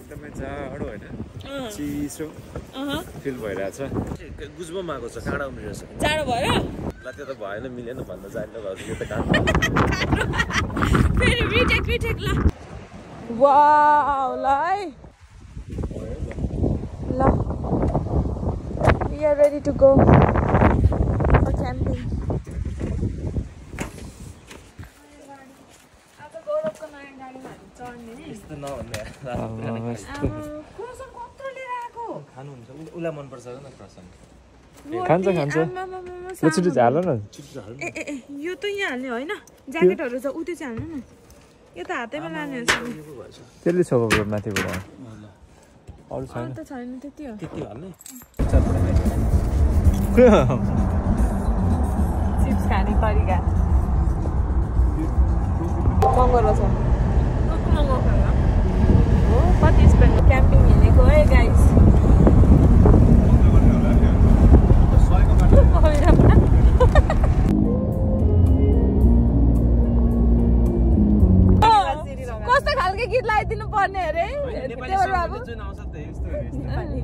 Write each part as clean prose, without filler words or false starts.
एकदमै जाडो हैन चिसो फिल भइरहेछ गुजबम आएको छ काँडा उम्रिरहेछ जाडो भयो ल त्यो त भएन मिलेन भन्न जान्नु भएको यो त काम फेरि रिटेक ल वाउ ल we are ready to go for camping उला मन पर्छ न प्रसन खान्छ छिटो झाल न यो त यहाँ हाल्ने होइन ज्याकेटहरू छ उ त्यो चाहिँ हाल्नु न यो त हातैमा लाने त्यसले छोको माथिबाट अरू छैन त छैन त्यति हो त्यति हाल्ने चिप्स खाने तरिका महँगो रहेछ महँगो हो कति स्पेन्ड क्याम्पिङ हिँडेको है गाइस कस्तो खालको गीत लगाइदिनु पर्ने अरे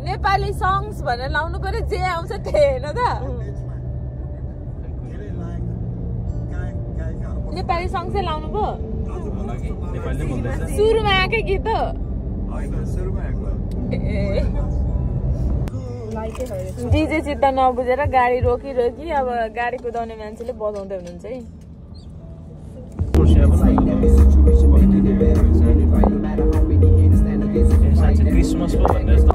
नेपाली सङ्ग्स भनेर लाउनु पर्यो जे आउँछ त्यही होइन त नेपाली सङ्ग चाहिँ लाउनु भयो सुरुमा आएकै गीत हो डिजे चित्त नबुझेर गाडी रोकी अब गाडी कुदाउने मान्छेले बजाउँदै हुनुहुन्छ है क्रिसमस पो भन्ने जस्तो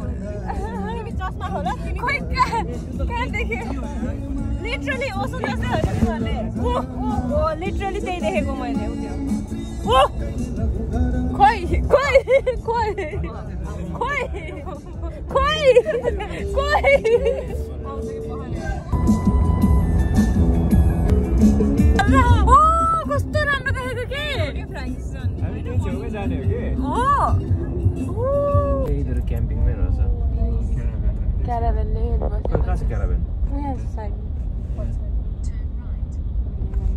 लिटरली ओसो जस्तै हो लिटरली त्यही देखेको मैले खोइ खोइ खोइ खोइ खोइ खोइ कस्तो राम्रो देखेको के इधर क्याम्पिङमै रहेछ क्याराभेनले कहाँ छ क्याराभेन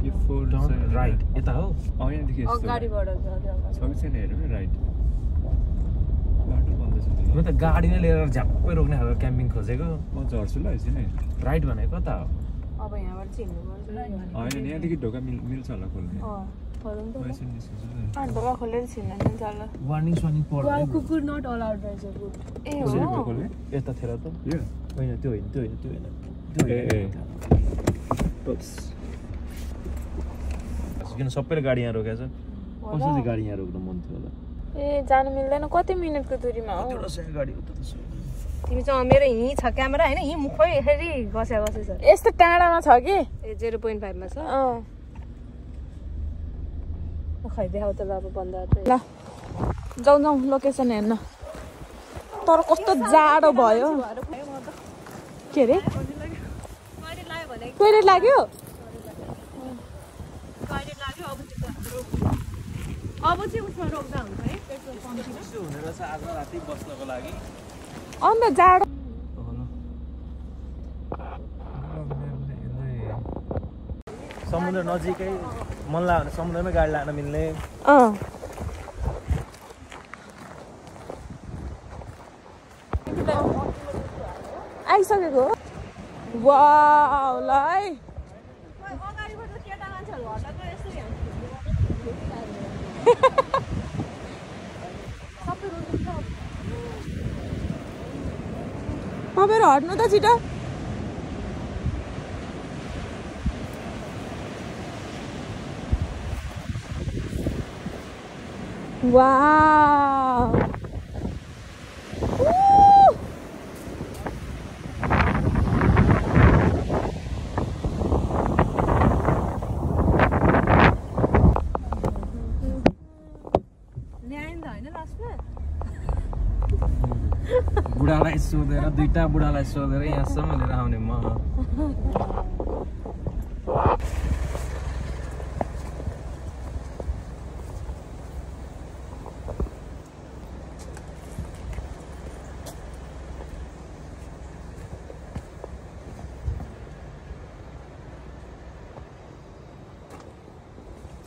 यो फोर राइट यता हो यहाँदेखि अगाडिबाट छ कि छैन हेरौँ न राइट बाटो बन्द छ म त गाडी नै लिएर झ्याप्पै रोक्ने खालको क्याम्पिङ खोजेको म झर्छु ल एकछिन है राइट भनेको कता हो अब यहाँबाट चाहिँ हिँड्नु होइन यहाँदेखि ढोका मिल्छ होला खोल्ने ढोका खोलेर छिर्नु मिल्छ होला वार्निङ स्वार्निङ पर्दैन कुकुर नट अलाउड रहेछ ए हो यतातिर त यो होइन त्यो होइन त्यो होइन त्यो होइन किन सबैले गाडी यहाँ रोकेको छ कसरी चाहिँ गाडी यहाँ रोक्नु मन थियो होला ए जानु मिल्दैन कति मिनेटको दूरीमा हो गाडी उता त तिमी चाहिँ मेरो यहीँ छ क्यामेरा होइन यहीँ मुखै यसरी गसे छ यस्तो टाढामा छ कि ए 0.5 मा छ खै देखाउ त ल अब बन्द ल जाउँ लोकेसन हेर्न तर कस्तो जाडो भयो के अरे टोइलेट लाग्यो अब चाहिँ उसमा रोक्दा हुन्छ है पेट्रोल पम्पतिर हुने रहेछ आज राति बस्नको लागि अन्त जाडो समुद्र नजिकै मन लाग्यो भने समुद्रमै गाडी लान मिल्ने आइसकेको वाउ ल है तपाईँहरू हट्नु त छिटो वाउ बुढालाई सोधेर दुईटा बुढालाई सोधेर यहाँसम्म लिएर आउने म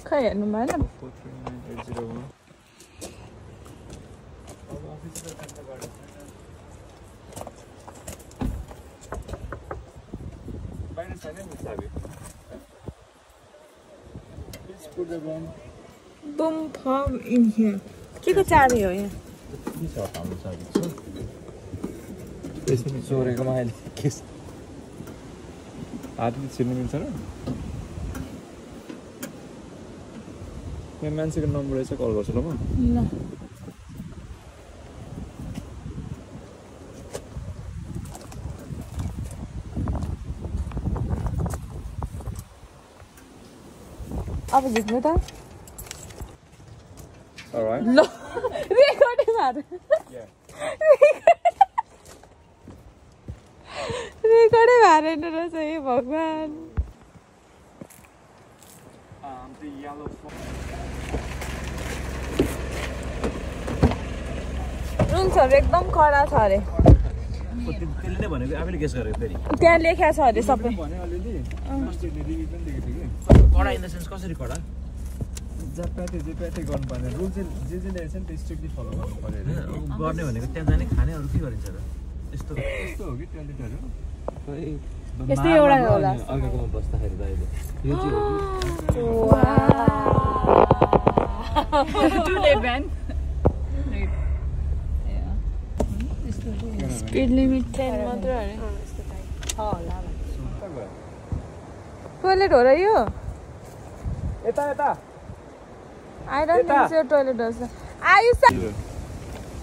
खै हेर्नु भएन बाहिर छैन नि चाबी Please put the bomb. Boom bomb in here. के को चाबी हो यहाँ? के छ हाम्रो चाबी छ त्यसले चोरेकोमा अहिले के हातले छिर्नु मिल्छ र यहाँ मान्छेको नम्बर रहेछ कल गर्छु ल म ल अब जित्नु त Alright. ल रेकर्डिङ हात Yeah. रेकर्डै भएन रहेछ हे भगवान The yellow phone. रुल्सहरू एकदम कडा छ अरे त्यसले नै भनेको आफैले गेस गरेको फेरि त्यहाँ लेखा छ अरे सबै भने अलिअलि अस्ति रिभ्यू पनि देखेको थिएँ कडा इन द सेन्स कसरी कडा जे प्याटे गर्नु पर्ने रुल चाहिँ जे ल्याएछ नि त्यो स्ट्रिक्टली फलो गर्नु पर्यो गर्ने भनेको त्यहाँ जाने खाने अरू के गरिन्छ र यस्तो यस्तो हो कि टोयलेटहरू यस्तै एउटा होला अर्काकोमा बस्दाखेरि त अहिले यो चाहिँ हो कि टुले ब्यान स्पिड लिमिट 10 मात्र अरे टोयलेट हो र यो यता यता I don't think so toilet does. Ayush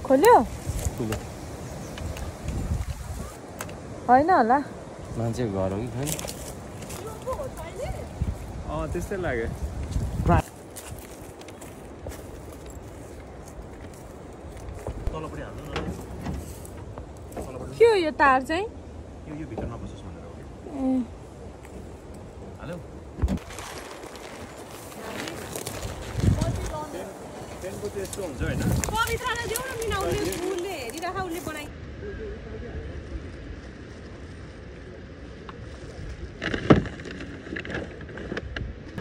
खोल्यो होइन होला मान्छेको घर हो कि खै त्यस्तै लाग्यो तलपट्टि हाल्नु न के हो यो तार चाहिँ यो भित्र नबसोस् भनेर हो कि हाल्यो पेनको त्यस्तो हुन्छ होइन पवित्रलाई देऊ न मिना उसले हेरिराख उसले बनाइ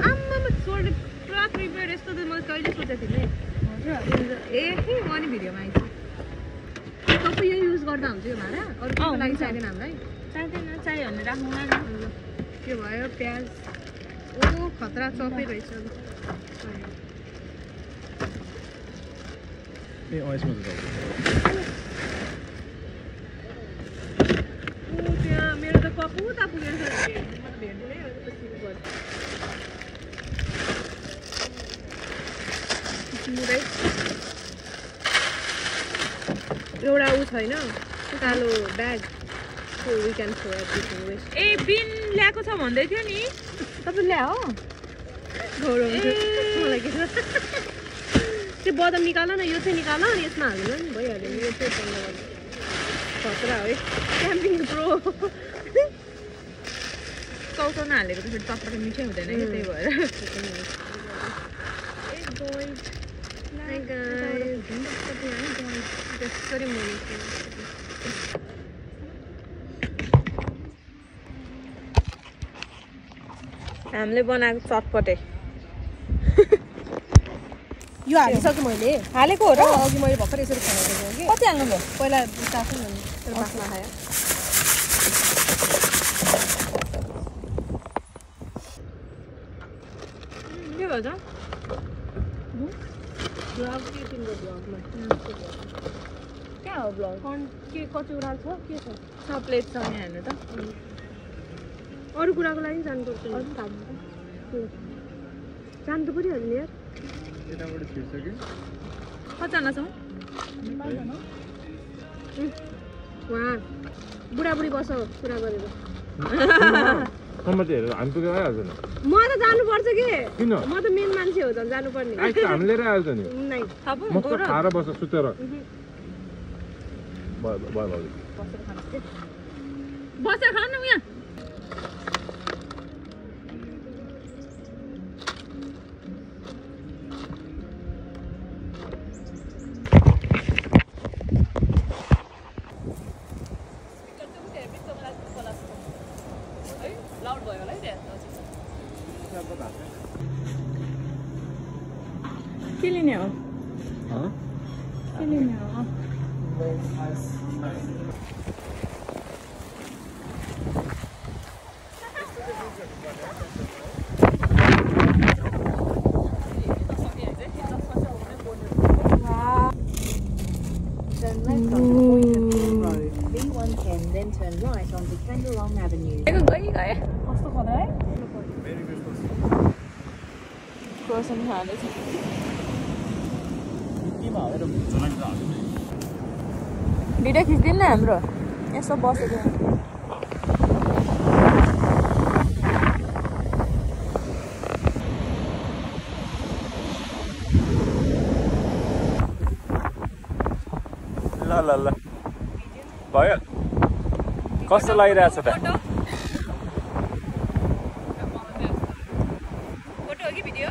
आम्मामा सोल्डर पुरा प्रिपेयर यस्तो त मैले कहिले सोचेको थिएँ ए के अनि भिडियोमा आइन्छ सबै यो युज गर्दा हुन्छ यो भाँडा अरू केको लागि चाहिँदैन हामीलाई चाहिँदैन चाहियो भने राख्नु न के भयो प्याज ओ खतरा चपै रहेछ ए यसमा त त्यहाँ मेरो त कप उता पुगेर छ भेट्दिनै एउटा ऊ छैन कालो bag we can throw everything waste a bin ल्याएको छ भन्दै थियो नि तपाईँ ल्याओ गौरव मलाई के त्यो बदाम निकाल न यो चाहिँ निकाल अनि यसमा हाल्नु नि भइहाल्यो यो चाहिँ बन्द गर्नु खतरा है क्याम्पिङ प्रो चौचौना हालेको त फेरि चटपटे मिठै हुँदैन कि त्यही भएर त्यसरी मुनि हामीले बनाएको चटपटे यो हालिसकेँ मैले हालेको हो र अघि मैले भर्खर यसरी खाएको कि कति हाल्नुभयो पहिला चाख्नु न बास्ना खायो के भन्छ ब्लग के तिम्रो ब्लगमा कहाँ हो ब्लग के कचौरा छ के छ प्लेट छ यहाँ हेर्नु त अरू कुराको लागि जानुपर्छ जानु त परिहाल्यो यार यताबाट छिर्छ कि कतिजना छौँ उहाँ बुढाबुढी बस कुरा गरेर हामी पुगेर आइहाल्छ नि म त जानुपर्छ कि किन म त मेन मान्छे हो झन् जानुपर्ने हामी लिएर आइहाल्छ नि नै मस्त खाएर बस सुतेर भयो बसेर खानु न यहाँ के लिने हो के लिने हो B110, then turn right onto Kendalong Avenue. कस्तो खतरा है क्रोसन खाँदैछ भिडियो खिच्दिन न हाम्रो यसो बसेको ल ल ल भयो कस्तो लागिरहेछ त फोटो हो कि भिडियो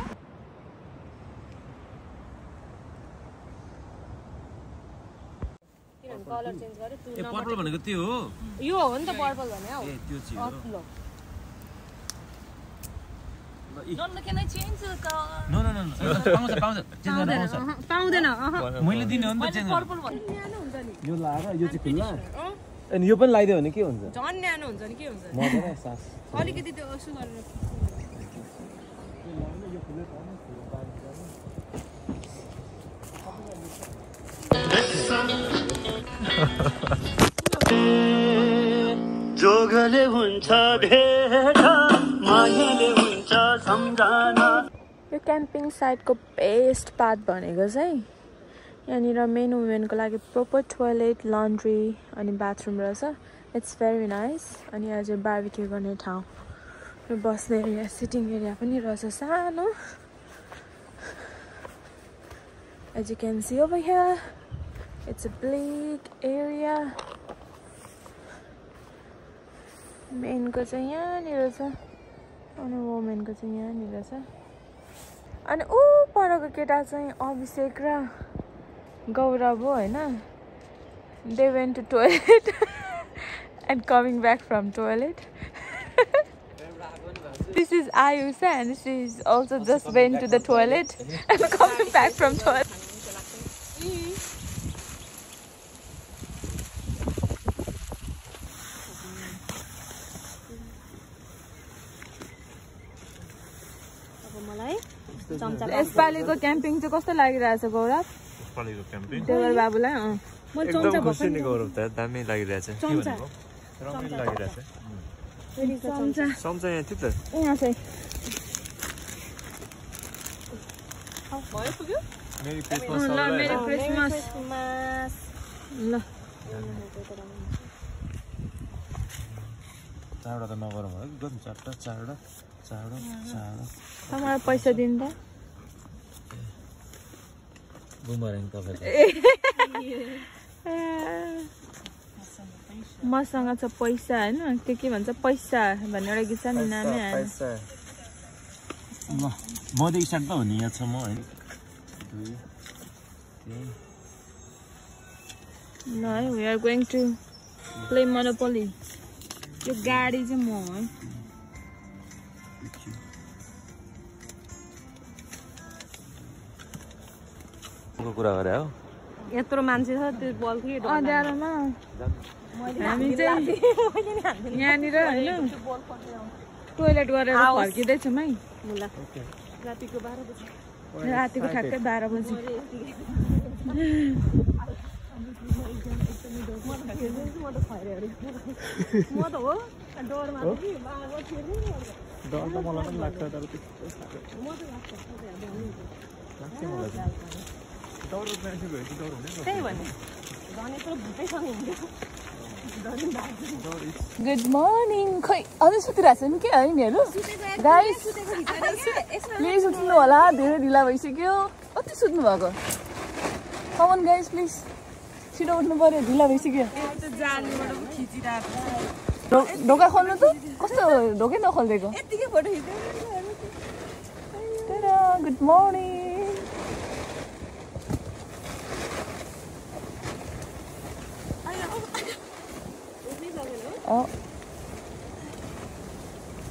कलर चेन्ज गरे ए पर्पल भनेको त्यो हो यो हो नि त पर्पल भने हौ ए त्यो चाहिँ हो नो नो नो पाउँछ पाउँछ चेन्ज गर्न पाउँछ पाउँदैन मैले दिने हो नि त चेन्ज गर्न पर्पल भने न्यानो हुन्छ नि यो लाएर यो चाहिँ खुल्ला अनि यो पनि लगाइदियो भने के हुन्छ झन् न्यानो हुन्छ नि के हुन्छ मजाले सास अलिकति त्यो यसो गरेर जोगले हुन्छ भेट मायाले हुन्छ सम्झना यो क्याम्पिङ साइटको बेस्ट पार्ट भनेको चाहिँ यहाँनिर मेन वुमेनको लागि प्रोपर टोयलेट लन्ड्री अनि बाथरुम रहेछ इट्स भेरी नाइस अनि यहाँ चाहिँ बार्बिक्यू गर्ने ठाउँ यो बस्ने एरिया सिटिङ एरिया पनि रहेछ सानो as you can see over here it's a black area मेनको चाहिँ यहाँनिर छ अनि वुमेनको चाहिँ यहाँनिर छ अनि ऊ परको केटा चाहिँ अभिषेक र गौरव हो होइन they went to toilet and coming back from toilet this is Ayusha and she is also just went to the toilet and coming back from toilet यसपालिको क्याम्पिङ चाहिँ कस्तो लागिरहेछ गौरव यसपालिको क्याम्पिङ देवर बाबुलाई मैले चम्चा खुसी नि गौरव त दामी लागिरहेछ चम्चा रमाइलो लागिरहेछ चम्चा चम्चा यहाँ थियो त यहाँ चाहिँ भयो पुग्यो मेरी क्रिसमस ल मेरी क्रिसमस ल चारवटा त नगरौँ होला कि गर्नु चारवटा मलाई पैसा दिनु त बुमरेङ तपाईँ मसँग छ पैसा होइन त्यो के भन्छ पैसा भन्ने एउटा गीत छ नि नामै आएन ल मदेखि स्टार्ट त हो नि यहाँ छ म होइन ल है we are going to play Monopoly यो गाडी चाहिँ म है कुरा गरे हो यत्रो मान्छे छ त्यो बल के अँध्यारोमा हामी चाहिँ यहाँनिर होइन टोयलेट गरेर फर्किँदैछौँ है रातिको 12 बजे रातिको ठ्याक्कै 12 बजी म त हो डरमा कि डर त मलाई पनि लाग्छ तर त्यही भने झन् यत्रो भुटैसँग हिँड्यो गुड मर्निङ खै अझै सुतिरहेको छ नि के है यिनीहरू गाइस प्लिज उठ्नु होला धेरै ढिला भइसक्यो कति सुत्नु भएको कमन गाइस प्लिज छिटो उठ्नु पर्यो ढिला भइसक्यो ढोका खोल्नु त कस्तो ढोकै नखोलिदिएको गुड मर्निङ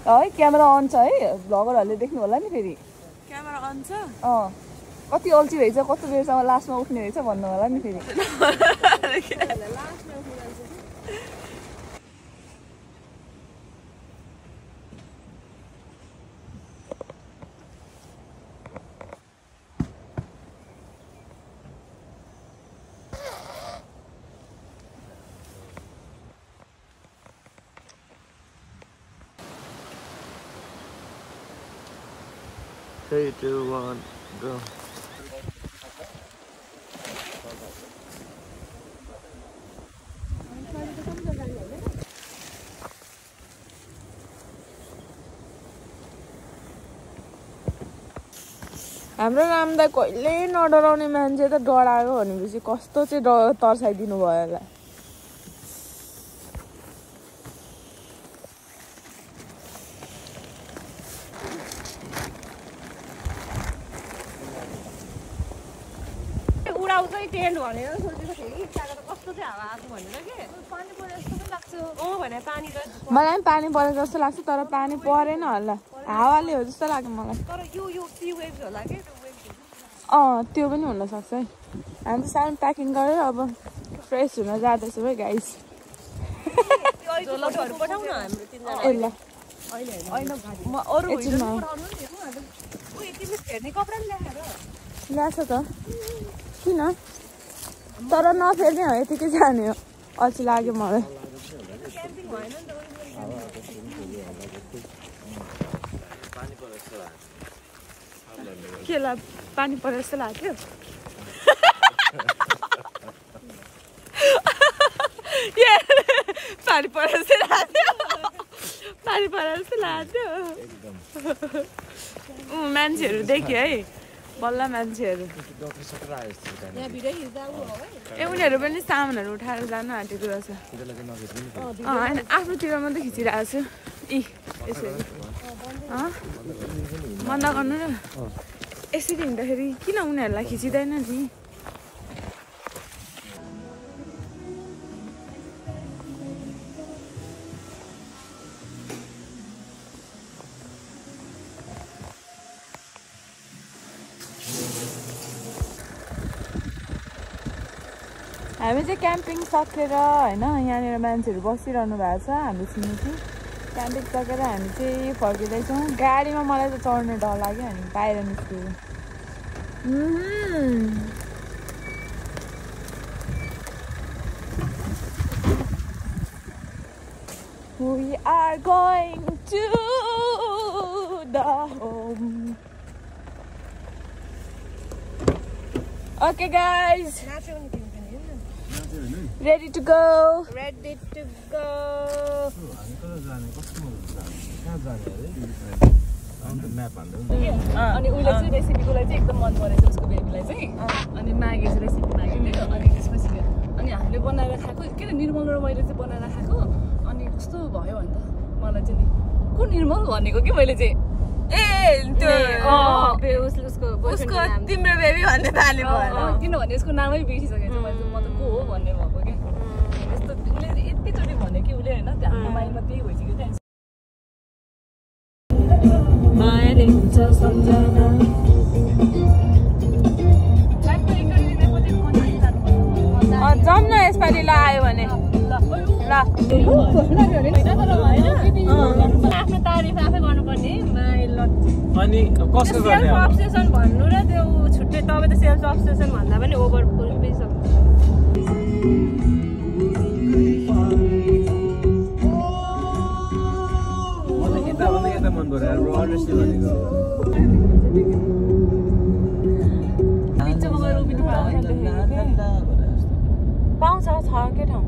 है क्यामेरा अन छ है भ्लगरहरूले देख्नु होला नि फेरि क्यामेरा अन छ कति अल्छी रहेछ कस्तो बेरसम्म लास्टमा उठ्ने रहेछ भन्नु होला नि फेरि 3, 2, 1, go. हाम्रो रामदाई कहिले नडराउने मान्छे त डरायो भनेपछि कस्तो चाहिँ तर्साइदिनु भयो होला उडाउँदै टेन्ट भनेर सोचेको थिएँ कि इच्छाको त कस्तो चाहिँ हावा आएको भनेर के पानी परे जस्तो पनि लाग्छ भने पानी त मलाई पनि पानी परे जस्तो लाग्छ तर पानी परेन होला हावाले हो जस्तो लाग्यो मलाई तर यो सी वेभ्स होला के त्यो पनि हुन सक्छ है हामी त सानो प्याकिङ गरेर अब फ्रेस हुन जाँदैछौँ है गाइस पठाउन हाम्रो तिनजना ल म अरू हेर्ने कपडा नि ल्याएर ल्याएको त किन तर नफेर्ने हो यतिकै जाने हो अल्छी लाग्यो मलाई के ला पानी परे जस्तो लाग्यो पानी परे जस्तो लाग्यो पानी परे जस्तो लाग्यो मान्छेहरू देख्यो है बल्ल मान्छेहरू ए उनीहरू पनि सामानहरू उठाएर जानु आँटेको रहेछ होइन आफ्नोतिर मात्रै खिचिरहेको छु यसरी बन्द गर्नु र यसरी हिँड्दाखेरि किन उनीहरूलाई खिचिँदैन नि हामी चाहिँ क्याम्पिङ सकेर होइन यहाँनिर मान्छेहरू बसिरहनु भएको छ हामी छिमेकी क्याम्पिङ सकेर हामी चाहिँ फर्किँदैछौँ गाडीमा मलाई त चढ्ने डर लाग्यो हामी बाहिर निस्क्यौँ We are going to the home. Okay guys. Ready to go. Ready to go. अनि उसले चाहिँ रेसिपीको लागि चाहिँ एकदम मन परेछ उसको बेबीलाई चाहिँ अनि मागेछ रेसिपी मागेको थियो अनि त्यसपछि अनि हामीले बनाएर खाएको के अरे निर्मल र मैले चाहिँ बनाएर खाएको अनि कस्तो भयो भने त मलाई चाहिँ नि को निर्मल भनेको कि मैले चाहिँ उसको तिम्रो बेबी भन्ने बानी भयो किनभने उसको नामै बिर्सिसकेको छ मैले म त को हो भन्ने भएको क्या यस्तो उसले यतिचोटि भन्यो कि उसले होइन हाम्रो माइन्डमा त्यही भइसक्यो त्यहाँ मायाले हुन्छ सम्झना जाउँ न यसपालि ल आयो भने आफ्नो तारिफ आफै गर्नुपर्ने अनि कसको गर्ने सेल्फ अब्सेसन भन्नु र त्यो छुट्टै तपाईँ त सेल्फ अब्सेसन भन्दा पनि ओभर पुगिसक्छ यता मन पर्यो यार अनेस्टली भनेको पाउँछ छ के ठाउँ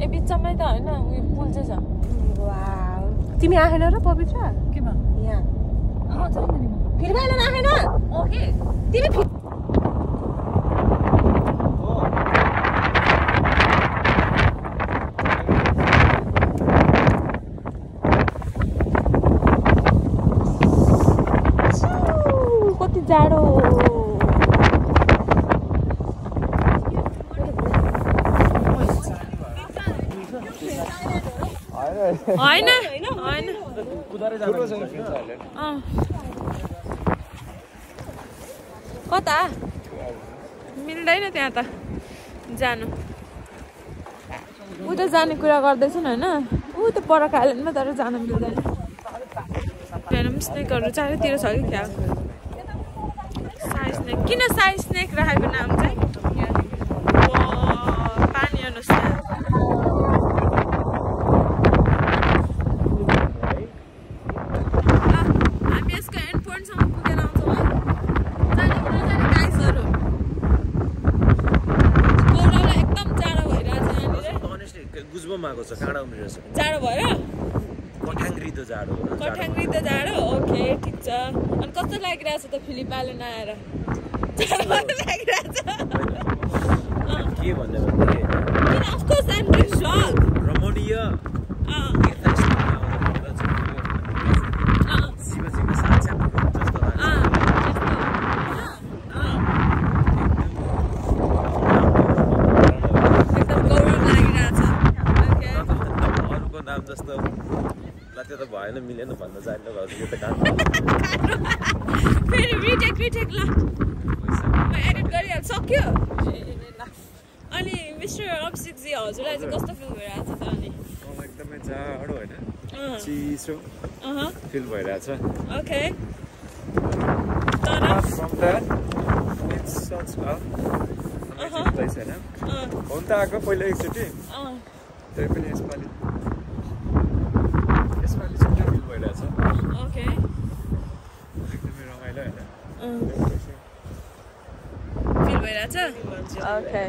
ए बिचमै त होइन उयो पुल चाहिँ छ तिमी आएन र पवित्र के भयो यहाँ फेरि आएन आएन ओके तिमी कति जाडो होइन होइन कता मिल्दैन त्यहाँ त जानु उता जाने कुरा गर्दैछन् होइन ऊ त बरक आइल्यान्डमा तर जानु मिल्दैन हेरौँ स्नेकहरू चारैतिर छ कि क्या साई स्नेक किन साई स्नेक राखेको नाम चाहिँ पानी हेर्नुहोस् हामी यसको एन्ड पोइन्टसम्म पुगेर आउँछ गुजबम आएको छ काँडा उम्रिरहेछ जाडो भयो कठाङ्ग्रिदो जाडो कठाङ्ग्रिदो जाडो ओके ठिक छ अनि कस्तो लागिरहेछ त फिलिप आइल्यान्ड आएर जाडो लागिरहेछ के भन्ने भन्दाखेरि of course I'm just shocked रमणीय शिवजीको साक्षात रूप जस्तो लाग्छ एकदम गौरव लागिरहेछ अरूको नाम जस्तो ल त्यो त भएन मिलेन भन्न जान्नु भयो यो त काम फेरि रिटेक ल म एडिट गरिहाल्छु सक्यो अनि मिस्टर अभिषेकजी हजुरलाई चाहिँ कस्तो फिल भइरहेछ त अनि मलाई एकदमै जाडो होइन चिसो फिल भइरहेछ ओके तर from that it's such a amazing place हैन हुन त आएको पहिला एकचोटि त्यही पनि यसपालि चाहिँ फिल भइरहेछ ओके एकदमै रमाइलो हैन फिल भइरहेछ ओके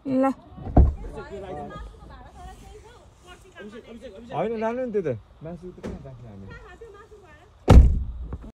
ल होइन लानु नि त्यो त मासु त कहाँ राख्ने हामी